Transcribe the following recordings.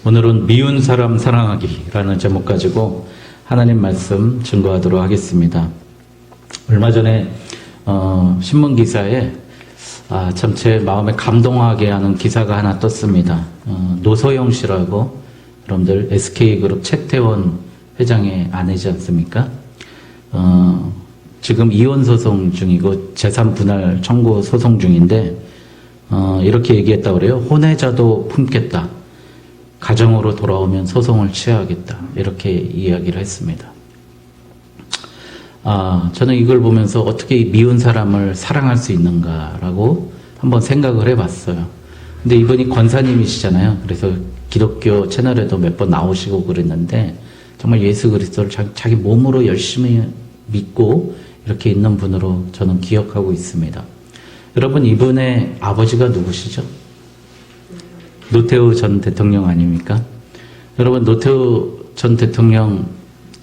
오늘은 미운 사람 사랑하기라는 제목 가지고 하나님 말씀 증거하도록 하겠습니다. 얼마 전에 신문 기사에 참 제 마음에 감동하게 하는 기사가 하나 떴습니다. 노소영 씨라고, 여러분들 SK그룹 최태원 회장의 아내지 않습니까? 지금 이혼 소송 중이고 재산 분할 청구 소송 중인데 이렇게 얘기했다고 그래요. 혼외자도 품겠다. 가정으로 돌아오면 소송을 취하겠다. 이렇게 이야기를 했습니다. 저는 이걸 보면서 어떻게 미운 사람을 사랑할 수 있는가라고 한번 생각을 해봤어요. 근데 이분이 권사님이시잖아요. 그래서 기독교 채널에도 몇 번 나오시고 그랬는데 정말 예수 그리스도를 자기 몸으로 열심히 믿고 이렇게 있는 분으로 저는 기억하고 있습니다. 여러분, 이분의 아버지가 누구시죠? 노태우 전 대통령 아닙니까? 여러분, 노태우 전 대통령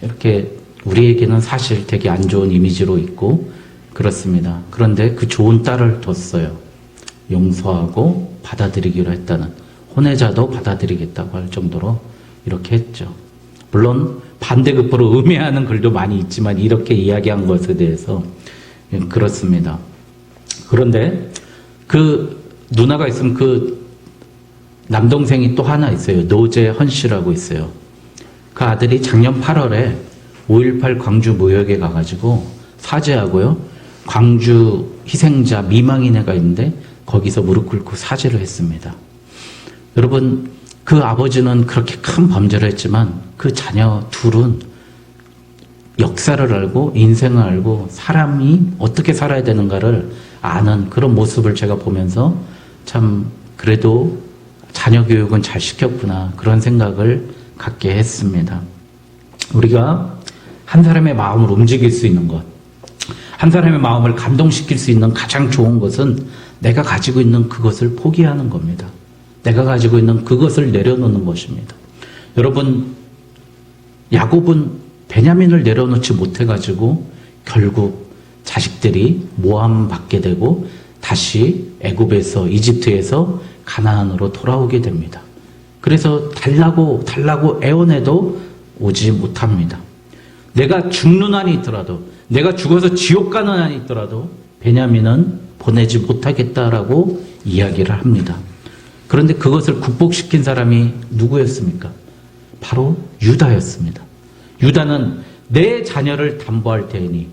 이렇게 우리에게는 사실 되게 안 좋은 이미지로 있고 그렇습니다. 그런데 그 좋은 딸을 뒀어요. 용서하고 받아들이기로 했다는, 혼외자도 받아들이겠다고 할 정도로 이렇게 했죠. 물론 반대급부로 음해하는 글도 많이 있지만 이렇게 이야기한 것에 대해서 그렇습니다. 그런데 그 누나가 있으면 그 남동생이 또 하나 있어요. 노재헌 씨라고 있어요. 그 아들이 작년 8월에 5.18 광주 무역에 가가지고 사죄하고요. 광주 희생자 미망인회가 있는데 거기서 무릎 꿇고 사죄를 했습니다. 여러분, 그 아버지는 그렇게 큰 범죄를 했지만 그 자녀 둘은 역사를 알고 인생을 알고 사람이 어떻게 살아야 되는가를 아는 그런 모습을 제가 보면서 참 그래도 자녀 교육은 잘 시켰구나, 그런 생각을 갖게 했습니다. 우리가 한 사람의 마음을 움직일 수 있는 것, 한 사람의 마음을 감동시킬 수 있는 가장 좋은 것은 내가 가지고 있는 그것을 포기하는 겁니다. 내가 가지고 있는 그것을 내려놓는 것입니다. 여러분, 야곱은 베냐민을 내려놓지 못해가지고 결국 자식들이 모함받게 되고 다시 애굽에서, 이집트에서 가나안으로 돌아오게 됩니다. 그래서 달라고 애원해도 오지 못합니다. 내가 죽는 한이 있더라도, 내가 죽어서 지옥 가는 한이 있더라도 베냐민은 보내지 못하겠다라고 이야기를 합니다. 그런데 그것을 극복시킨 사람이 누구였습니까? 바로 유다였습니다. 유다는 내 자녀를 담보할 테니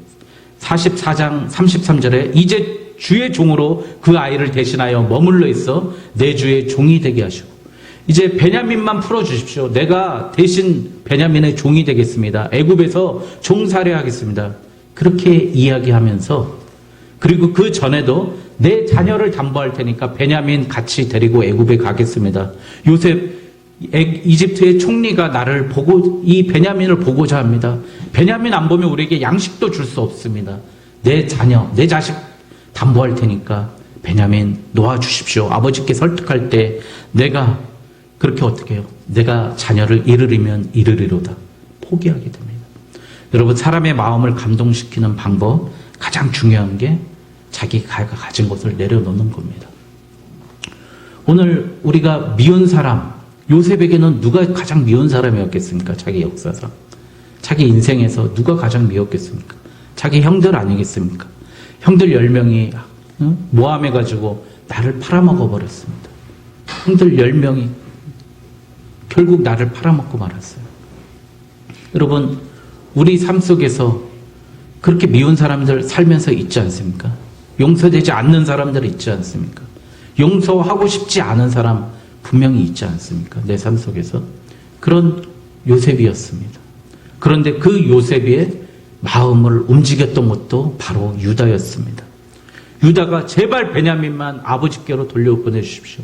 44장 33절에 이제 주의 종으로 그 아이를 대신하여 머물러 있어 내 주의 종이 되게 하시고, 이제 베냐민만 풀어주십시오. 내가 대신 베냐민의 종이 되겠습니다. 애굽에서 종살이 하겠습니다. 그렇게 이야기하면서, 그리고 그 전에도 내 자녀를 담보할 테니까 베냐민 같이 데리고 애굽에 가겠습니다. 요셉 이집트의 총리가 나를 보고, 이 베냐민을 보고자 합니다. 베냐민 안 보면 우리에게 양식도 줄 수 없습니다. 내 자녀, 내 자식 담보할 테니까 베냐민 놓아주십시오. 아버지께 설득할 때 내가 그렇게 어떻게 해요? 내가 자녀를 잃으리면 잃으리로다. 포기하게 됩니다. 여러분, 사람의 마음을 감동시키는 방법, 가장 중요한 게 자기가 가진 것을 내려놓는 겁니다. 오늘 우리가 미운 사람, 요셉에게는 누가 가장 미운 사람이었겠습니까? 자기 역사상, 자기 인생에서 누가 가장 미웠겠습니까? 자기 형들 아니겠습니까? 형들 10명이 모함해가지고 나를 팔아먹어 버렸습니다. 형들 10명이 결국 나를 팔아먹고 말았어요. 여러분, 우리 삶 속에서 그렇게 미운 사람들 살면서 있지 않습니까? 용서되지 않는 사람들 있지 않습니까? 용서하고 싶지 않은 사람 분명히 있지 않습니까? 내 삶 속에서. 그런 요셉이었습니다. 그런데 그 요셉의 마음을 움직였던 것도 바로 유다였습니다. 유다가 제발 베냐민만 아버지께로 돌려보내주십시오.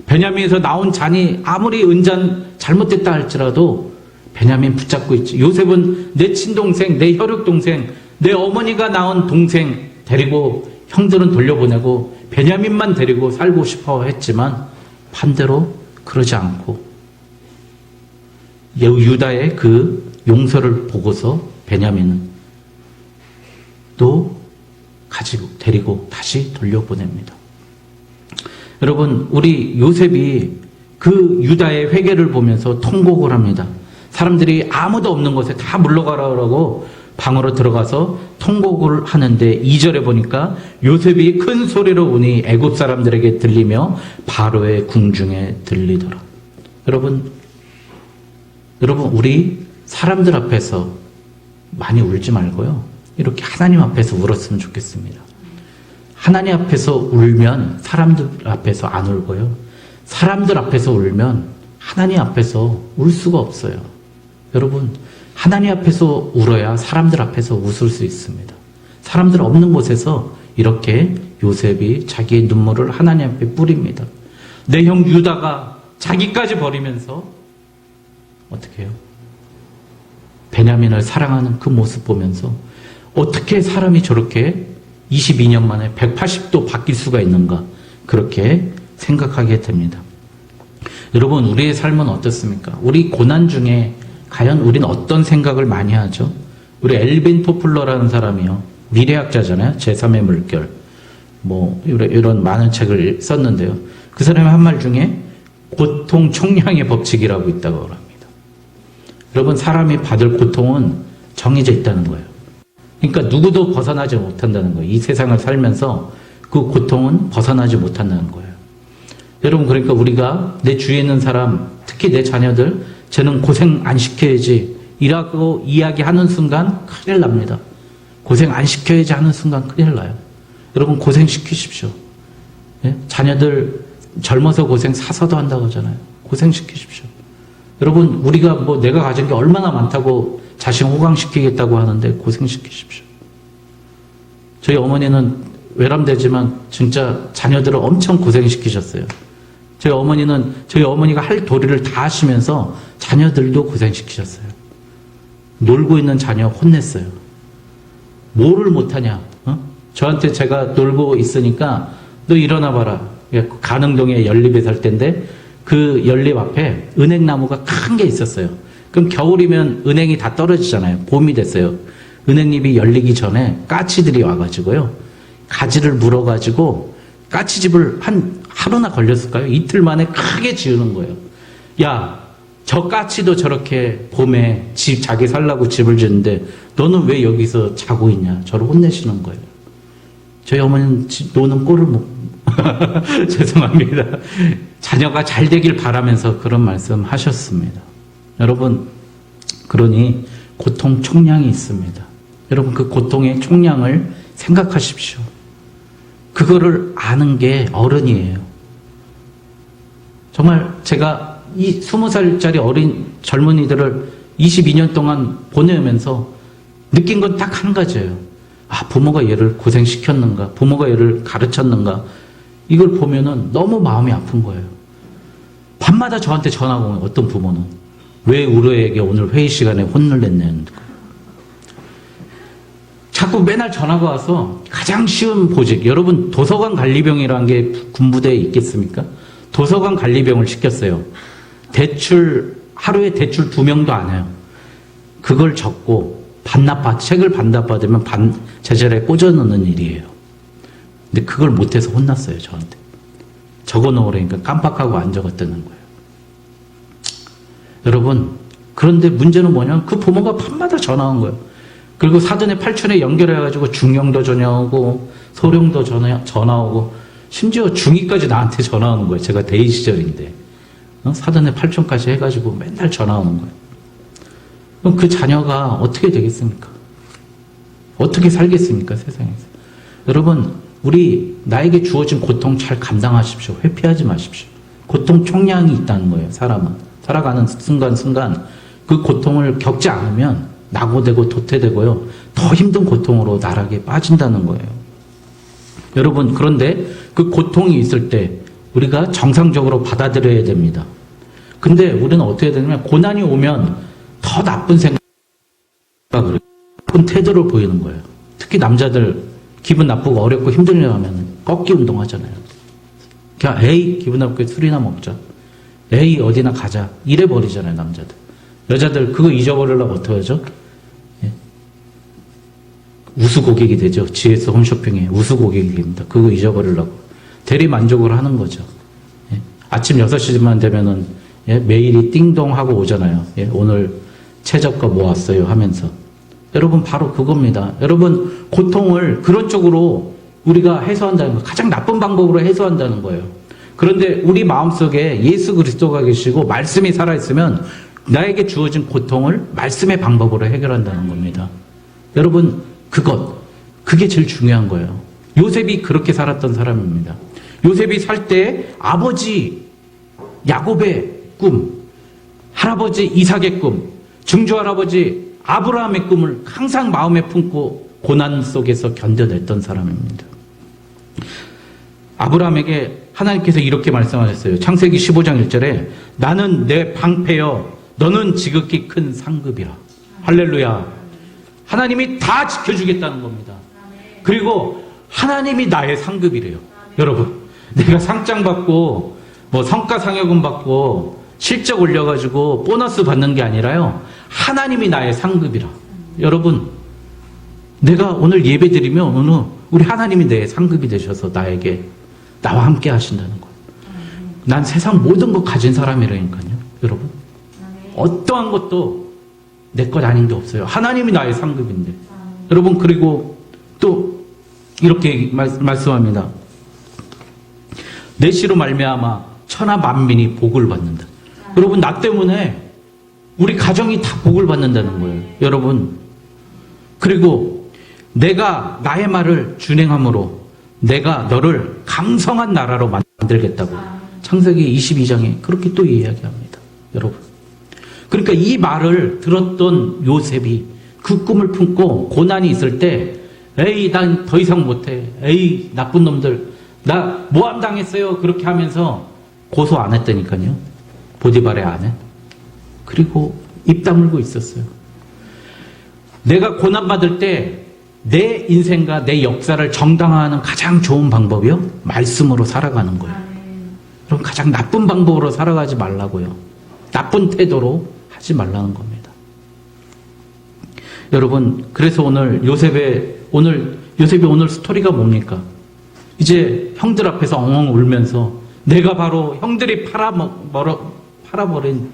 베냐민에서 나온 잔이 아무리 은잔 잘못됐다 할지라도 베냐민 붙잡고 있지. 요셉은 내 친동생, 내 혈육동생, 내 어머니가 낳은 동생 데리고 형들은 돌려보내고 베냐민만 데리고 살고 싶어 했지만 반대로 그러지 않고 유다의 그 용서를 보고서 베냐민은 또 가지고 데리고 다시 돌려보냅니다. 여러분, 우리 요셉이 그 유다의 회개를 보면서 통곡을 합니다. 사람들이 아무도 없는 곳에 다 물러가라고 방으로 들어가서 통곡을 하는데 2절에 보니까 요셉이 큰 소리로 우니 애굽 사람들에게 들리며 바로의 궁중에 들리더라. 여러분 우리 사람들 앞에서 많이 울지 말고요. 이렇게 하나님 앞에서 울었으면 좋겠습니다. 하나님 앞에서 울면 사람들 앞에서 안 울고요. 사람들 앞에서 울면 하나님 앞에서 울 수가 없어요. 여러분, 하나님 앞에서 울어야 사람들 앞에서 웃을 수 있습니다. 사람들 없는 곳에서 이렇게 요셉이 자기의 눈물을 하나님 앞에 뿌립니다. 내 형 유다가 자기까지 버리면서 어떻게 해요? 베냐민을 사랑하는 그 모습 보면서 어떻게 사람이 저렇게 22년 만에 180도 바뀔 수가 있는가, 그렇게 생각하게 됩니다. 여러분, 우리의 삶은 어떻습니까? 우리 고난 중에 과연 우리는 어떤 생각을 많이 하죠? 우리 엘빈 토플러라는 사람이요, 미래학자잖아요. 제3의 물결, 이런 많은 책을 썼는데요. 그 사람이 한 말 중에 고통 총량의 법칙이라고 있다고 합니다. 여러분, 사람이 받을 고통은 정해져 있다는 거예요. 그러니까 누구도 벗어나지 못한다는 거예요. 이 세상을 살면서 그 고통은 벗어나지 못한다는 거예요. 여러분, 그러니까 우리가 내 주위에 있는 사람, 특히 내 자녀들, 쟤는 고생 안 시켜야지 이라고 이야기하는 순간 큰일 납니다. 고생 안 시켜야지 하는 순간 큰일 나요. 여러분, 고생시키십시오. 예? 자녀들 젊어서 고생 사서도 한다고 하잖아요. 고생시키십시오. 여러분, 우리가 내가 가진 게 얼마나 많다고 자신 호강시키겠다고 하는데 고생시키십시오. 저희 어머니는 외람되지만 진짜 자녀들을 엄청 고생시키셨어요. 저희 어머니가 할 도리를 다 하시면서 자녀들도 고생시키셨어요. 놀고 있는 자녀 혼냈어요. 뭐를 못하냐? 저한테 제가 놀고 있으니까 너 일어나 봐라. 가능동에 연립에 살 때인데 그 연립 앞에 은행나무가 큰 게 있었어요. 그럼 겨울이면 은행이 다 떨어지잖아요. 봄이 됐어요. 은행잎이 열리기 전에 까치들이 와가지고요, 가지를 물어가지고 까치집을 하루나 걸렸을까요? 이틀 만에 크게 지으는 거예요. 야, 저 까치도 저렇게 봄에 자기 살라고 집을 짓는데 너는 왜 여기서 자고 있냐? 저를 혼내시는 거예요. 저희 어머니는 노는 꼴을 못 죄송합니다. 자녀가 잘 되길 바라면서 그런 말씀 하셨습니다. 여러분, 그러니 고통 총량이 있습니다. 여러분, 그 고통의 총량을 생각하십시오. 그거를 아는 게 어른이에요. 정말 제가 이 20살짜리 어린 젊은이들을 22년 동안 보내면서 느낀 건 딱 한 가지예요. 아, 부모가 얘를 고생시켰는가, 부모가 얘를 가르쳤는가, 이걸 보면은 너무 마음이 아픈 거예요. 밤마다 저한테 전화가 오면 어떤 부모는 왜 우리 애에게 오늘 회의 시간에 혼을 냈냐는 거예요. 자꾸 맨날 전화가 와서 가장 쉬운 보직, 여러분 도서관 관리병이라는 게 군부대에 있겠습니까? 도서관 관리병을 시켰어요. 하루에 대출 2명도 안 해요. 그걸 적고 책을 반납받으면 제자리에 꽂아놓는 일이에요. 근데 그걸 못해서 혼났어요, 저한테. 적어놓으라니까 깜빡하고 안 적었다는 거예요. 여러분, 그런데 문제는 뭐냐면 그 부모가 밤마다 전화 온 거예요. 그리고 사돈의 팔촌에 연결해가지고 중령도 전화 오고 소령도 전화 오고 심지어 중2까지 나한테 전화 오는 거예요. 제가 대의 시절인데. 사돈의 팔촌까지 해가지고 맨날 전화 오는 거예요. 그럼 그 자녀가 어떻게 되겠습니까? 어떻게 살겠습니까, 세상에서? 여러분, 나에게 주어진 고통 잘 감당하십시오. 회피하지 마십시오. 고통 총량이 있다는 거예요, 사람은. 살아가는 순간순간 그 고통을 겪지 않으면 낙오되고 도태되고요, 더 힘든 고통으로 나락에 빠진다는 거예요. 여러분, 그런데 그 고통이 있을 때 우리가 정상적으로 받아들여야 됩니다. 근데 우리는 어떻게 해야 되냐면 고난이 오면 더 나쁜 생각을, 나쁜 태도를 보이는 거예요. 특히 남자들 기분 나쁘고 어렵고 힘들려 하면 꺾기 운동하잖아요. 그냥 에이 기분 나쁘게 술이나 먹자, 에이 어디나 가자, 이래 버리잖아요, 남자들. 여자들 그거 잊어버리려고 어떻게 하죠? 예. 우수 고객이 되죠. GS 홈쇼핑에 우수 고객이 됩니다. 그거 잊어버리려고 대리 만족을 하는 거죠. 예. 아침 6시만 되면은, 예, 메일이 띵동하고 오잖아요. 예, 오늘 최저가 모았어요 하면서. 여러분, 바로 그겁니다. 여러분, 고통을 그런 쪽으로 우리가 해소한다는 거, 가장 나쁜 방법으로 해소한다는 거예요. 그런데 우리 마음속에 예수 그리스도가 계시고 말씀이 살아있으면 나에게 주어진 고통을 말씀의 방법으로 해결한다는 겁니다. 여러분, 그게 제일 중요한 거예요. 요셉이 그렇게 살았던 사람입니다. 요셉이 살 때 아버지 야곱의 꿈, 할아버지 이삭의 꿈, 증조할아버지 아브라함의 꿈을 항상 마음에 품고 고난 속에서 견뎌냈던 사람입니다. 아브라함에게 하나님께서 이렇게 말씀하셨어요. 창세기 15장 1절에 나는 내 방패여 너는 지극히 큰 상급이라. 할렐루야. 하나님이 다 지켜주겠다는 겁니다. 그리고 하나님이 나의 상급이래요. 여러분, 내가 상장 받고 뭐 성과상여금 받고 실적 올려가지고 보너스 받는 게 아니라요, 하나님이 나의 상급이라. 여러분, 내가 오늘 예배 드리면 오늘 우리 하나님이 내 상급이 되셔서 나와 함께 하신다는 거예요. 난 세상 모든 것 가진 사람이라니까요. 여러분, 어떠한 것도 내 것 아닌 게 없어요. 하나님이 나의 상급인데. 여러분, 그리고 또 이렇게 말씀합니다. 내 씨로 말미암아 천하 만민이 복을 받는다. 여러분, 나 때문에 우리 가정이 다 복을 받는다는 거예요. 여러분, 그리고 내가 나의 말을 준행함으로 내가 너를 강성한 나라로 만들겠다고 창세기 22장에 그렇게 또 이야기합니다. 여러분, 그러니까 이 말을 들었던 요셉이 그 꿈을 품고 고난이 있을 때, 에이, 난 더 이상 못해. 에이, 나쁜 놈들. 나 모함당했어요. 그렇게 하면서 고소 안 했다니까요. 보디발의 아내. 그리고 입 다물고 있었어요. 내가 고난받을 때 내 인생과 내 역사를 정당화하는 가장 좋은 방법이요, 말씀으로 살아가는 거예요. 그럼 가장 나쁜 방법으로 살아가지 말라고요. 나쁜 태도로 하지 말라는 겁니다. 여러분, 그래서 오늘 요셉의 오늘 스토리가 뭡니까? 이제 형들 앞에서 엉엉 울면서 내가 바로 형들이 팔아버린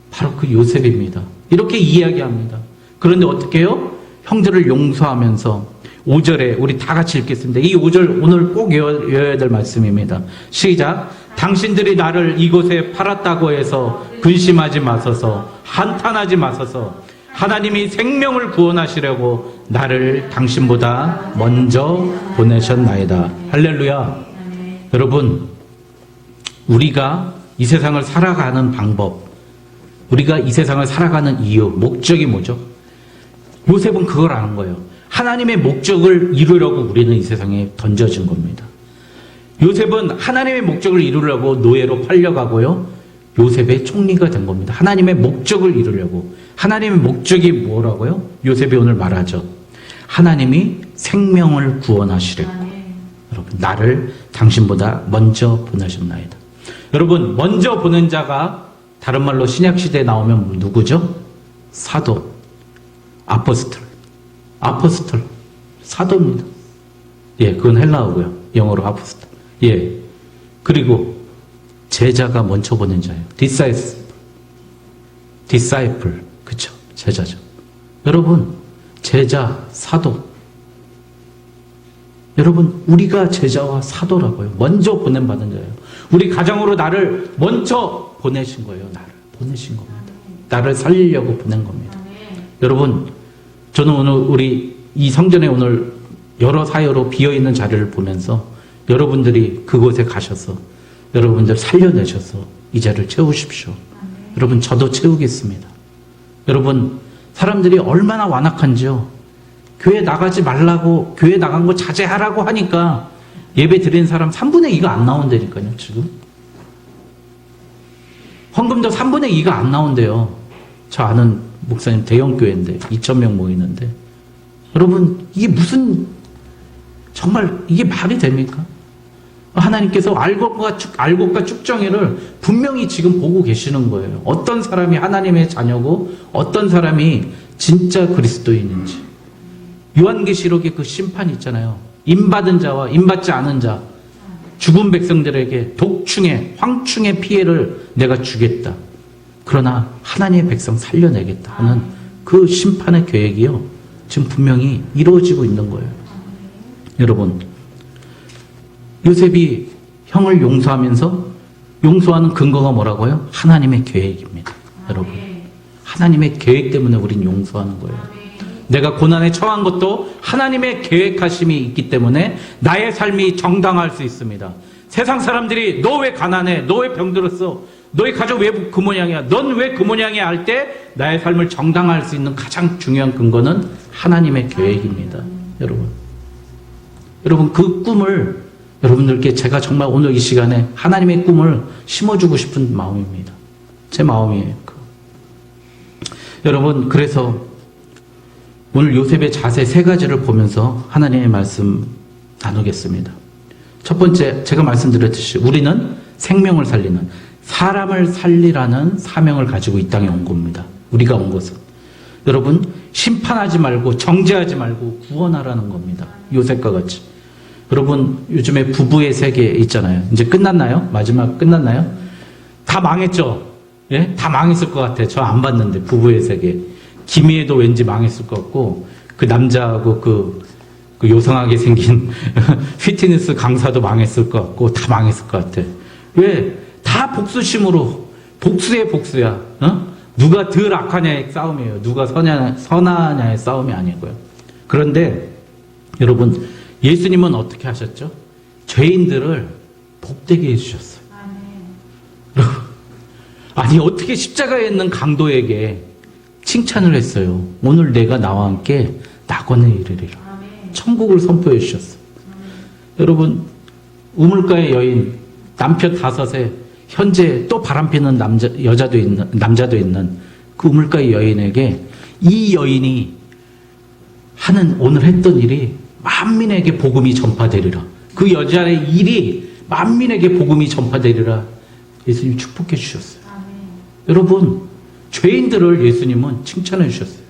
바로 그 요셉입니다. 이렇게 이야기합니다. 그런데 어떻게 해요? 형들을 용서하면서 5절에 우리 다 같이 읽겠습니다. 이 5절 오늘 꼭 외워야 될 말씀입니다. 시작. 당신들이 나를 이곳에 팔았다고 해서 근심하지 마소서, 한탄하지 마소서. 하나님이 생명을 구원하시려고 나를 당신보다 먼저 보내셨나이다. 할렐루야. 여러분, 우리가 이 세상을 살아가는 방법, 우리가 이 세상을 살아가는 이유, 목적이 뭐죠? 요셉은 그걸 아는 거예요. 하나님의 목적을 이루려고 우리는 이 세상에 던져진 겁니다. 요셉은 하나님의 목적을 이루려고 노예로 팔려가고요, 요셉의 총리가 된 겁니다. 하나님의 목적을 이루려고. 하나님의 목적이 뭐라고요? 요셉이 오늘 말하죠. 하나님이 생명을 구원하시려고. 여러분, 나를 당신보다 먼저 보내셨나이다. 여러분, 먼저 보낸 자가 다른 말로 신약시대에 나오면 누구죠? 사도, 아포스톨, 사도입니다. 예, 그건 헬라어고요. 영어로 아포스톨. 예, 그리고 제자가 먼저 보낸 자예요. 디사이플, 그쵸? 제자죠. 여러분, 제자, 사도. 여러분, 우리가 제자와 사도라고요. 먼저 보냄받은 자예요. 우리 가정으로 나를 먼저 보내신 거예요. 나를 보내신 겁니다. 나를 살리려고 보낸 겁니다. 여러분, 저는 오늘 우리 이 성전에 오늘 여러 사여로 비어있는 자리를 보면서 여러분들이 그곳에 가셔서 여러분들 살려내셔서 이 자리를 채우십시오. 여러분, 저도 채우겠습니다. 여러분, 사람들이 얼마나 완악한지요. 교회 나가지 말라고, 교회 나간 거 자제하라고 하니까 예배 드리는 사람 3분의 2가 안 나온다니까요, 지금. 헌금도 3분의 2가 안 나온대요. 저 아는 목사님 대형교회인데 2,000명 모이는데, 여러분, 이게 무슨, 정말 이게 말이 됩니까? 하나님께서 알곡과 쭉정이를 분명히 지금 보고 계시는 거예요. 어떤 사람이 하나님의 자녀고 어떤 사람이 진짜 그리스도인인지. 요한계시록에 그 심판이 있잖아요. 임받은 자와 임받지 않은 자. 죽은 백성들에게 독충의 황충의 피해를 내가 주겠다. 그러나 하나님의 백성 살려내겠다 하는 그 심판의 계획이요, 지금 분명히 이루어지고 있는 거예요. 여러분, 요셉이 형을 용서하면서 용서하는 근거가 뭐라고요? 하나님의 계획입니다. 여러분, 하나님의 계획 때문에 우린 용서하는 거예요. 내가 고난에 처한 것도 하나님의 계획하심이 있기 때문에 나의 삶이 정당할 수 있습니다. 세상 사람들이 너 왜 가난해? 너 왜 병들었어? 너의 가족 왜 그 모양이야? 넌 왜 그 모양이야? 할 때 나의 삶을 정당할 수 있는 가장 중요한 근거는 하나님의 계획입니다. 여러분 그 꿈을 여러분들께 제가 정말 오늘 이 시간에 하나님의 꿈을 심어주고 싶은 마음입니다. 제 마음이에요. 여러분, 그래서 오늘 요셉의 자세 세 가지를 보면서 하나님의 말씀 나누겠습니다. 첫 번째, 제가 말씀드렸듯이 우리는 생명을 살리는, 사람을 살리라는 사명을 가지고 이 땅에 온 겁니다. 우리가 온 것은. 여러분, 심판하지 말고 정죄하지 말고 구원하라는 겁니다. 요셉과 같이. 여러분, 요즘에 부부의 세계 있잖아요. 이제 끝났나요? 마지막 끝났나요? 다 망했죠? 예? 다 망했을 것 같아요. 저 안 봤는데, 부부의 세계. 김희애도 왠지 망했을 것 같고, 그 남자하고 그 요상하게 생긴 피트니스 강사도 망했을 것 같고, 다 망했을 것 같아. 왜? 다 복수심으로, 복수의 복수야. 어? 누가 덜 악하냐의 싸움이에요. 누가 선하냐의 싸움이 아니고요. 그런데, 여러분, 예수님은 어떻게 하셨죠? 죄인들을 복되게 해주셨어요. 아니, 어떻게 십자가에 있는 강도에게 칭찬을 했어요. 오늘 내가 나와 함께 낙원에 이르리라. 천국을 선포해 주셨어요. 여러분, 우물가의 여인, 남편 5에 현재 또 바람피는 남자도 있는 그 우물가의 여인에게 이 여인이 오늘 했던 일이 만민에게 복음이 전파되리라. 그 여자의 일이 만민에게 복음이 전파되리라. 예수님 축복해 주셨어요. 여러분, 죄인들을 예수님은 칭찬해 주셨어요.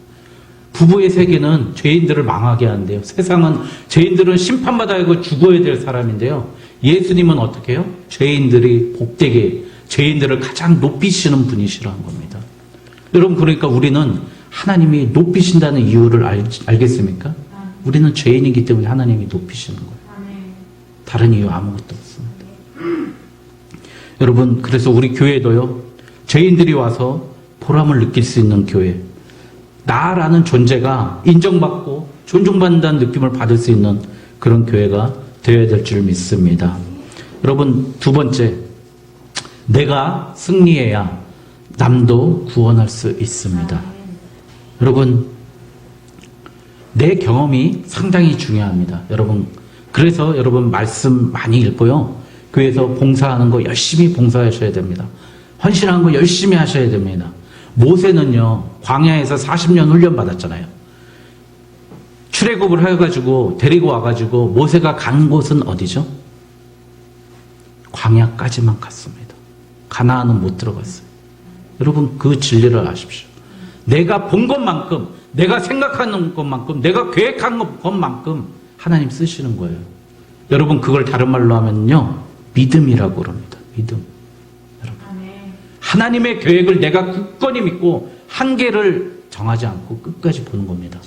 부부의 세계는 죄인들을 망하게 하는데요. 세상은 죄인들은 심판받아야 하고 죽어야 될 사람인데요. 예수님은 어떻게 해요? 죄인들이 복되게, 죄인들을 가장 높이시는 분이시라는 겁니다. 여러분, 그러니까 우리는 하나님이 높이신다는 이유를 알겠습니까? 우리는 죄인이기 때문에 하나님이 높이시는 거예요. 다른 이유 아무것도 없습니다. 여러분, 그래서 우리 교회도요, 죄인들이 와서 보람을 느낄 수 있는 교회, 나라는 존재가 인정받고 존중받는다는 느낌을 받을 수 있는 그런 교회가 되어야 될 줄 믿습니다. 여러분, 두 번째, 내가 승리해야 남도 구원할 수 있습니다. 여러분, 내 경험이 상당히 중요합니다. 여러분, 그래서 여러분 말씀 많이 읽고요, 교회에서 봉사하는 거 열심히 봉사하셔야 됩니다. 헌신하는 거 열심히 하셔야 됩니다. 모세는요, 광야에서 40년 훈련 받았잖아요. 출애굽을 해가지고 데리고 와가지고 모세가 간 곳은 어디죠? 광야까지만 갔습니다. 가나안은 못 들어갔어요. 여러분, 그 진리를 아십시오. 내가 본 것만큼, 내가 생각하는 것만큼, 내가 계획한 것만큼 하나님 쓰시는 거예요. 여러분, 그걸 다른 말로 하면요, 믿음이라고 그럽니다. 믿음. 여러분, 하나님의 계획을 내가 굳건히 믿고 한계를 정하지 않고 끝까지 보는 겁니다.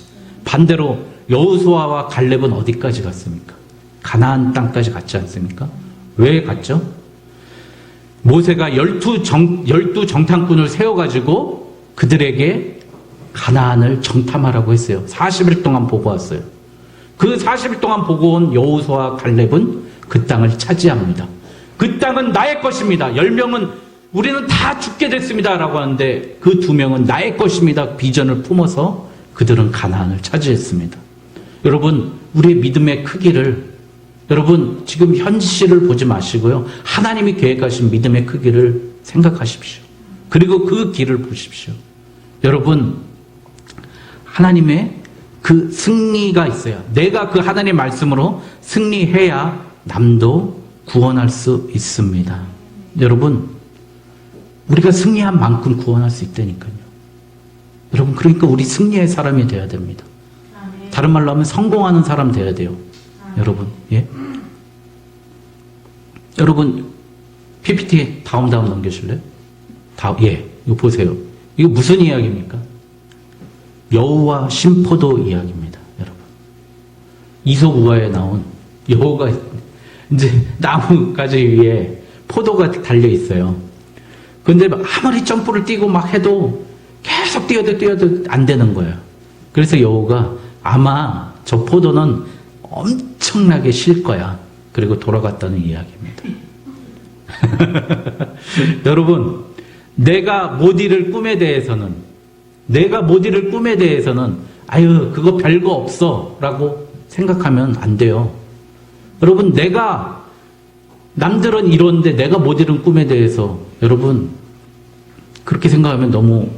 반대로 여호수아와 갈렙은 어디까지 갔습니까? 가나안 땅까지 갔지 않습니까? 왜 갔죠? 모세가 12 정탐꾼을 세워가지고 그들에게 가나안을 정탐하라고 했어요. 40일 동안 보고 왔어요. 그 40일 동안 보고 온 여호수아와 갈렙은 그 땅을 차지합니다. 그 땅은 나의 것입니다. 10명은 우리는 다 죽게 됐습니다 라고 하는데 그 2명은 나의 것입니다 비전을 품어서 그들은 가나안을 차지했습니다. 여러분, 우리의 믿음의 크기를, 여러분 지금 현실을 보지 마시고요, 하나님이 계획하신 믿음의 크기를 생각하십시오. 그리고 그 길을 보십시오. 여러분, 하나님의 그 승리가 있어야, 내가 그 하나님의 말씀으로 승리해야 남도 구원할 수 있습니다. 여러분, 우리가 승리한 만큼 구원할 수 있다니까요. 여러분, 그러니까 우리 승리의 사람이 되어야 됩니다. 다른 말로 하면 성공하는 사람 되어야 돼요. 여러분, 예? 여러분, PPT 다음 넘겨줄래요? 예, 이거 보세요. 이거 무슨 이야기입니까? 여우와 심포도 이야기입니다, 여러분. 이솝우화에 나온 여우가 이제 나무가지 위에 포도가 달려 있어요. 근데 아무리 점프를 뛰고 막 해도 계속 뛰어도 안 되는 거예요. 그래서 여우가 아마 저 포도는 엄청나게 실 거야. 그리고 돌아갔다는 이야기입니다. 여러분, 내가 못 이룰 꿈에 대해서는 아유, 그거 별거 없어 라고 생각하면 안 돼요. 여러분, 남들은 이뤘는데 내가 못 이룬 꿈에 대해서 여러분, 그렇게 생각하면 너무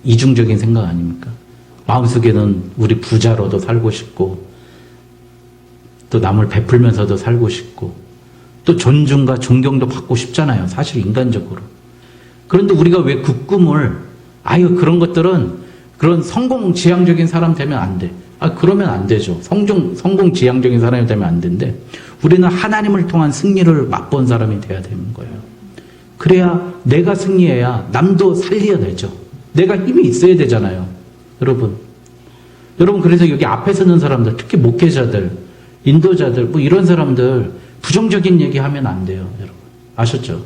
이중적인 생각 아닙니까? 마음속에는 우리 부자로도 살고 싶고, 또 남을 베풀면서도 살고 싶고, 또 존중과 존경도 받고 싶잖아요. 사실 인간적으로. 그런데 우리가 왜 그 꿈을, 아유, 그런 것들은 그런 성공지향적인 사람 되면 안 돼. 그러면 안 되죠. 성공지향적인 사람이 되면 안 되는데, 우리는 하나님을 통한 승리를 맛본 사람이 돼야 되는 거예요. 그래야 내가 승리해야 남도 살려내죠. 내가 힘이 있어야 되잖아요. 여러분, 그래서 여기 앞에 서는 사람들, 특히 목회자들, 인도자들, 뭐 이런 사람들, 부정적인 얘기 하면 안 돼요. 여러분. 아셨죠?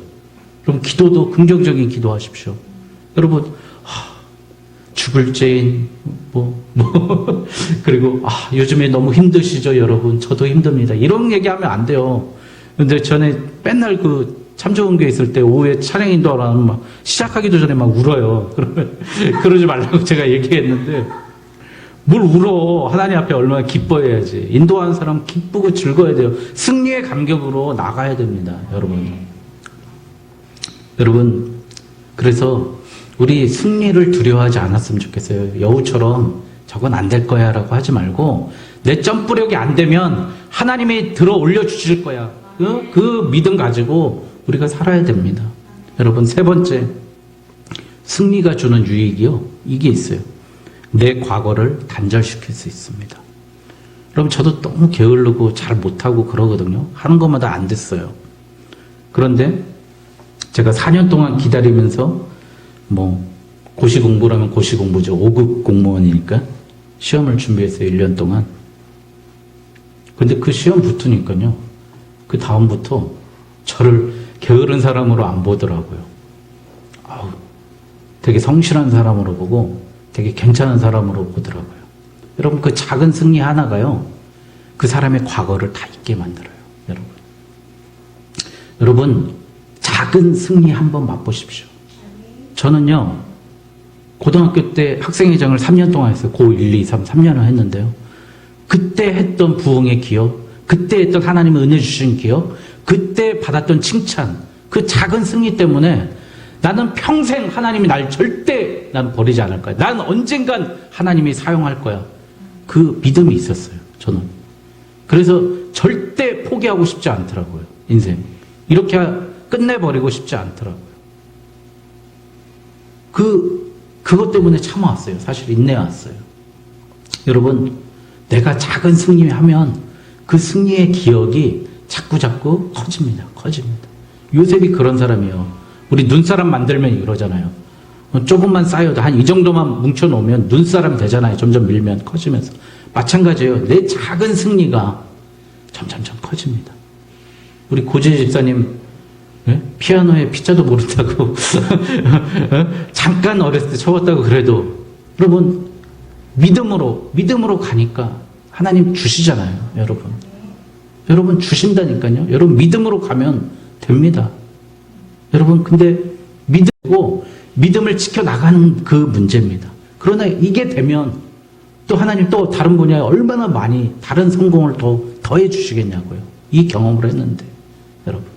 그럼 기도도 긍정적인 기도하십시오. 여러분, 죽을 죄인, 그리고, 요즘에 너무 힘드시죠, 여러분? 저도 힘듭니다. 이런 얘기하면 안 돼요. 근데 전에 맨날 참조은교회 있을 때 오후에 차량 인도하라면 막 시작하기도 전에 막 울어요. 그러면, 그러지 말라고 제가 얘기했는데, 뭘 울어. 하나님 앞에 얼마나 기뻐해야지. 인도하는 사람 기쁘고 즐거워야 돼요. 승리의 감격으로 나가야 됩니다, 여러분. 그래서 우리 승리를 두려워하지 않았으면 좋겠어요. 여우처럼 저건 안 될 거야 라고 하지 말고, 내 점프력이 안 되면 하나님이 들어 올려주실 거야. 그 믿음 가지고 우리가 살아야 됩니다. 여러분, 세 번째, 승리가 주는 유익이요, 이게 있어요. 내 과거를 단절시킬 수 있습니다. 여러분, 저도 너무 게으르고 잘 못하고 그러거든요. 하는 것마다 안 됐어요. 그런데 제가 4년 동안 기다리면서 고시 공부라면 고시 공부죠. 5급 공무원이니까 시험을 준비했어요. 1년 동안. 근데 그 시험 붙으니까요, 그 다음부터 저를 게으른 사람으로 안 보더라고요. 되게 성실한 사람으로 보고 되게 괜찮은 사람으로 보더라고요. 여러분, 그 작은 승리 하나가요, 그 사람의 과거를 다 잊게 만들어요. 여러분, 작은 승리 한번 맛보십시오. 저는요, 고등학교 때 학생회장을 3년 동안 했어요. 고1, 2, 3, 3년을 했는데요. 그때 했던 부흥의 기억, 그때 했던 하나님의 은혜 주신 기억, 그때 받았던 칭찬, 그 작은 승리 때문에 나는 평생 하나님이 날 절대 난 버리지 않을 거야. 난 언젠간 하나님이 사용할 거야. 그 믿음이 있었어요, 저는. 그래서 절대 포기하고 싶지 않더라고요, 인생. 이렇게 끝내버리고 싶지 않더라고요. 그것 때문에 참아왔어요. 사실 인내왔어요. 여러분, 내가 작은 승리하면 그 승리의 기억이 자꾸 커집니다. 요셉이 그런 사람이에요. 우리 눈사람 만들면 이러잖아요. 조금만 쌓여도 한 이 정도만 뭉쳐놓으면 눈사람 되잖아요. 점점 밀면 커지면서. 마찬가지예요. 내 작은 승리가 점점 커집니다. 우리 고재 집사님, 피아노에 피자도 모른다고 잠깐 어렸을 때 쳐봤다고 그래도, 여러분, 믿음으로 가니까 하나님 주시잖아요. 여러분 주신다니까요. 여러분 믿음으로 가면 됩니다. 여러분, 근데 믿음을 지켜나가는 그 문제입니다. 그러나 이게 되면 또 하나님 또 다른 분야에 얼마나 많이 다른 성공을 더해 주시겠냐고요. 이 경험을 했는데, 여러분,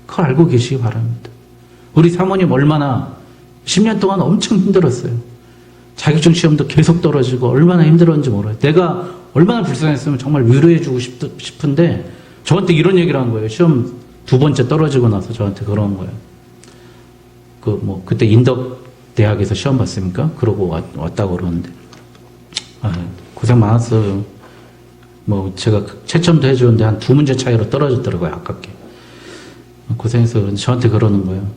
그걸 알고 계시기 바랍니다. 우리 사모님 얼마나 10년 동안 엄청 힘들었어요. 자격증 시험도 계속 떨어지고 얼마나 힘들었는지 몰라요. 내가 얼마나 불쌍했으면 정말 위로해주고 싶은데 저한테 이런 얘기를 한 거예요. 시험 2번째 떨어지고 나서 저한테 그런 거예요. 그때 인덕대학에서 시험 봤습니까? 그러고 왔다고 그러는데, 고생 많았어요. 제가 채점도 해주는데 한 2문제 차이로 떨어졌더라고요, 아깝게. 고생해서 그런지 저한테 그러는 거예요.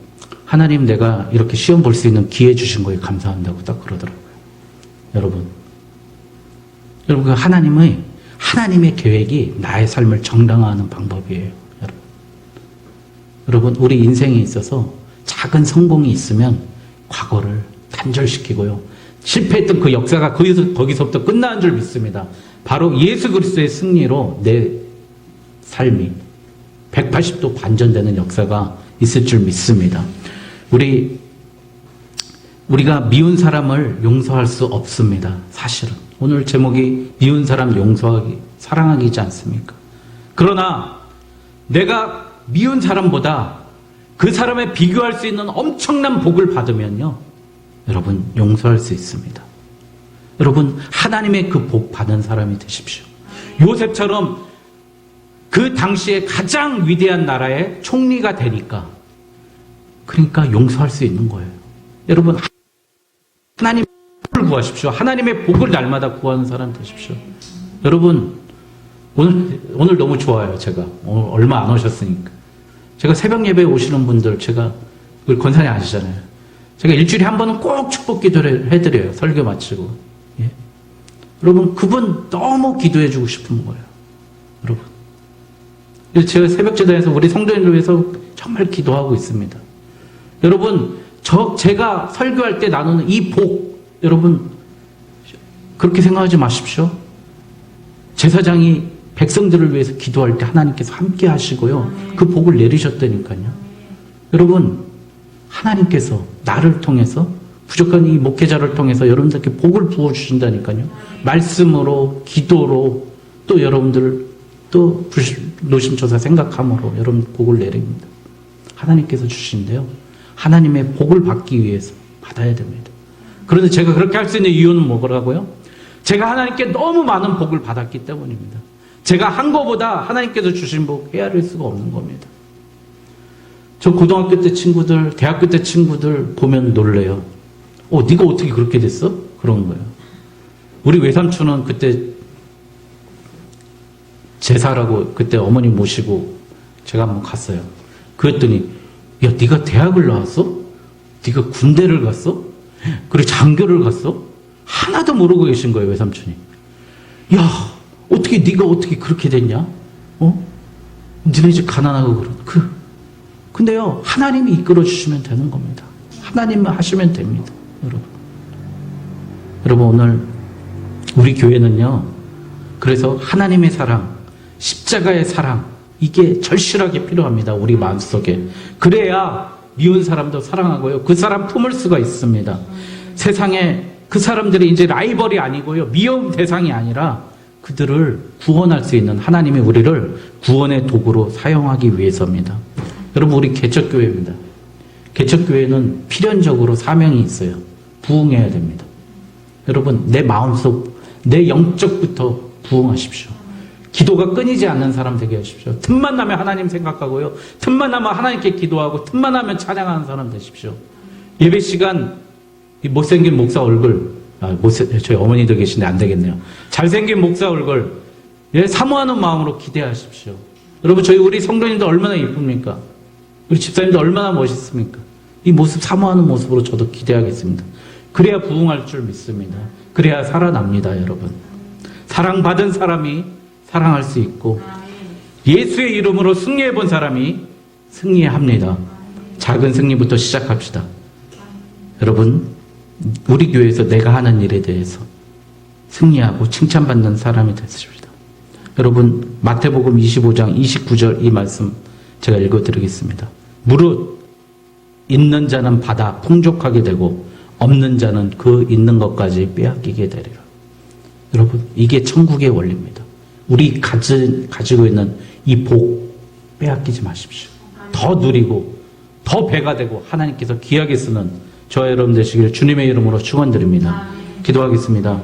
하나님, 내가 이렇게 시험 볼 수 있는 기회 주신 거에 감사한다고 딱 그러더라고요. 여러분, 그 하나님의 계획이 나의 삶을 정당화하는 방법이에요. 여러분, 우리 인생에 있어서 작은 성공이 있으면 과거를 단절시키고요. 실패했던 그 역사가 거기서부터 끝나는 줄 믿습니다. 바로 예수 그리스도의 승리로 내 삶이 180도 반전되는 역사가 있을 줄 믿습니다. 우리가 미운 사람을 용서할 수 없습니다. 사실은. 오늘 제목이 미운 사람 용서하기, 사랑하기지 않습니까? 그러나 내가 미운 사람보다 그 사람에 비교할 수 있는 엄청난 복을 받으면요, 여러분, 용서할 수 있습니다. 여러분, 하나님의 그 복 받은 사람이 되십시오. 요셉처럼 그 당시에 가장 위대한 나라의 총리가 되니까, 그러니까 용서할 수 있는 거예요. 여러분, 하나님의 복을 구하십시오. 하나님의 복을 날마다 구하는 사람 되십시오. 여러분, 오늘 너무 좋아요. 제가 오늘 얼마 안 오셨으니까. 제가 새벽 예배에 오시는 분들, 제가 우리 권사님 아시잖아요. 제가 일주일에 한 번은 꼭 축복 기도를 해드려요. 설교 마치고. 예? 여러분, 그분 너무 기도해주고 싶은 거예요. 여러분, 그래서 제가 새벽 제단에서 우리 성도님들 위해서 정말 기도하고 있습니다. 여러분, 제가 설교할 때 나누는 이 복, 여러분, 그렇게 생각하지 마십시오. 제사장이 백성들을 위해서 기도할 때 하나님께서 함께 하시고요. 그 복을 내리셨다니까요. 여러분, 하나님께서 나를 통해서, 부족한 이 목회자를 통해서 여러분들께 복을 부어주신다니까요. 말씀으로, 기도로, 또 여러분들, 또 노심초사 생각함으로 여러분 복을 내립니다. 하나님께서 주신대요. 하나님의 복을 받기 위해서 받아야 됩니다. 그런데 제가 그렇게 할 수 있는 이유는 뭐라고요? 제가 하나님께 너무 많은 복을 받았기 때문입니다. 제가 한 것보다 하나님께서 주신 복 헤아릴 수가 없는 겁니다. 저 고등학교 때 친구들, 대학교 때 친구들 보면 놀래요. 네가 어떻게 그렇게 됐어? 그런 거예요. 우리 외삼촌은 그때 제사라고 그때 어머니 모시고 제가 한번 갔어요. 그랬더니, 야, 네가 대학을 나왔어? 네가 군대를 갔어? 그리고 장교를 갔어? 하나도 모르고 계신 거예요, 외삼촌이. 야, 네가 어떻게 그렇게 됐냐? 니네 집 가난하고 근데요, 하나님이 이끌어 주시면 되는 겁니다. 하나님만 하시면 됩니다, 여러분. 여러분, 오늘 우리 교회는요, 그래서 하나님의 사랑, 십자가의 사랑, 이게 절실하게 필요합니다. 우리 마음속에. 그래야 미운 사람도 사랑하고요. 그 사람 품을 수가 있습니다. 세상에 그 사람들이 이제 라이벌이 아니고요. 미움 대상이 아니라 그들을 구원할 수 있는 하나님이 우리를 구원의 도구로 사용하기 위해서입니다. 여러분, 우리 개척교회입니다. 개척교회는 필연적으로 사명이 있어요. 부흥해야 됩니다. 여러분, 내 마음속, 내 영적부터 부흥하십시오. 기도가 끊이지 않는 사람 되게 하십시오. 틈만 나면 하나님 생각하고요. 틈만 나면 하나님께 기도하고, 틈만 나면 찬양하는 사람 되십시오. 예배 시간, 이 못생긴 목사 얼굴, 저희 어머니도 계신데 안 되겠네요. 잘생긴 목사 얼굴, 사모하는 마음으로 기대하십시오. 여러분, 우리 성도님들 얼마나 예쁩니까? 우리 집사님들 얼마나 멋있습니까? 이 모습, 사모하는 모습으로 저도 기대하겠습니다. 그래야 부흥할 줄 믿습니다. 그래야 살아납니다, 여러분. 사랑받은 사람이 사랑할 수 있고, 예수의 이름으로 승리해 본 사람이 승리합니다. 작은 승리부터 시작합시다. 여러분, 우리 교회에서 내가 하는 일에 대해서 승리하고 칭찬받는 사람이 되십시다. 여러분, 마태복음 25장 29절 이 말씀 제가 읽어드리겠습니다. 무릇 있는 자는 받아 풍족하게 되고 없는 자는 그 있는 것까지 빼앗기게 되리라. 여러분, 이게 천국의 원리입니다. 우리 가지고 있는 이 복 빼앗기지 마십시오. 더 누리고 더 배가 되고 하나님께서 귀하게 쓰는 저와 여러분 되시길 주님의 이름으로 축원드립니다. 기도하겠습니다.